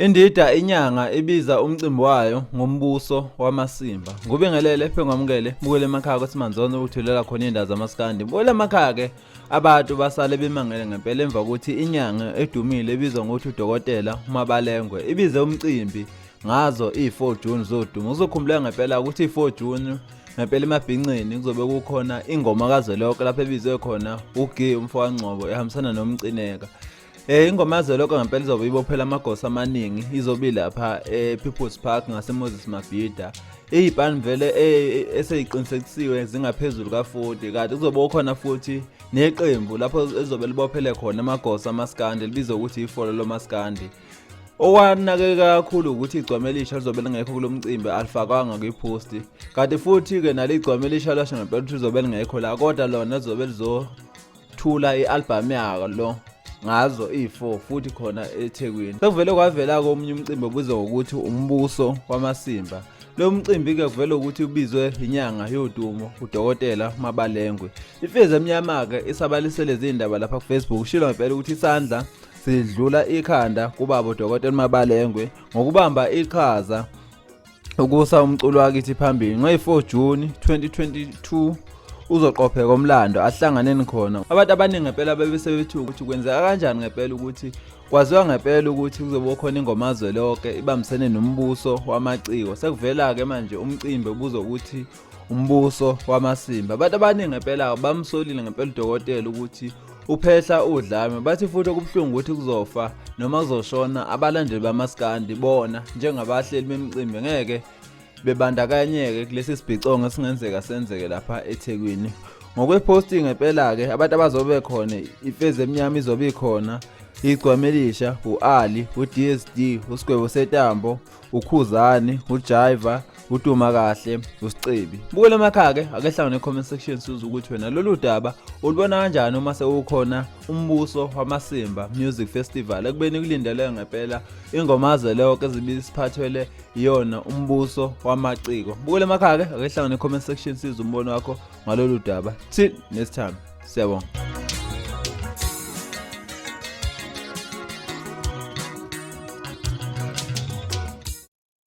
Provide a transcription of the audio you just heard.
Indida inyanga ibiza umcimbi wayo ngombuso wamasimba. Ngubingelele phengwamukele bukele emakhaya kweSimanzonzo ukuthulela khona indaba zamaskandi. Bukele emakhaya ke abantu basale bemangele ngempela emva ukuthi inyanga edumile ebizwa ngokuthi udokotela uMabalengwe ibize umcimbi ngazo i4 June zoduma. Uzokhumbula ngempela ukuthi i4 June ngempela emabhincini kuzobe kukhona ingoma kaZwelonke lapho ebizwe khona uKing umfowangcobo ehambisana nomcineka. Ingoma yaZwelonke ngempela izobe ibophela amagosa amaningi izobe lapha ePeople's Park ngaseMoses Mabhida. Izibhani vele eseyiqinisekisiwe zingaphezulu ka40 kanti kuzobe khona futhi neqembu lapho ezobe libophele khona amagosa amaskandi libizwa ukuthi ifolo lomaskandi. Okwanake kakhulu ukuthi igcwame elisha lizobe lingekho kulomcimbi alifakwanga kwipost. Kanti futhi ke naligcwame elisha lasho ngempela ukuthi lizobe lingekho la kodwa lona lizobe lizothula ialbum yalo lo ngazo i4 futhi khona eThekwini. Sekuvele kwavela komunye umcimbi obuzwa ukuthi umbuso wamasimba. Lo mcimbi ke kuvela ukuthi ubizwe inyanga yodumo udokotela Mabalengwe. Ifeze emnyama ke isabalisele izindaba lapha ku Facebook shilo ngempela ukuthi isandla sidlula ikhanda kubaba udokotela Mabalengwe ngokubamba iqhaza ukusa umculo wakithi phambili. Ngo4 June 2022 uzoqopheka komlando ahlanganeni khona abantu abaningi ngempela bebesebethu ukuthi kwenzeka kanjani ngempela ukuthi kwaziwa ngempela ukuthi kuzobe khona ingoma yaZwelonke ibambisene nombuso wamaciko. Sekuvela ke manje umcimbi ubuzwa ukuthi umbuso wamasimba. Abantu abaningi ngempela bamsolile ngempela udokotela ukuthi uphehla udlame bathi futhi okubhlungu ukuthi kuzofa noma kuzoshona abalandeli bamaskandi bona njengabahleli bemicimbi ngeke bebandakanyeke kulesi sibhicongo singenzeka senzeke lapha eThekwini. Ngokweposting ngempela ke abantu abazobe khona ifeze emnyama izobe ikhona igcwamelisha uAli uDSD uSigwebo Setambo uKhuzani uJiva uduma kahle uSicebi. Bukele emakhaya ke akehlanga ne-comment section siza ukuthi wena lolu daba ulibona kanjani uma sewukhona umbuso wamasimba music festival ekubeni kulindelwe ngempela ingoma yaZwelonke ezibisiphathwele iyona umbuso wamaciko. Bukele emakhaya ke akehlanga ne-comment section siza umbono wakho ngalolu daba. Till next time, siyabonga.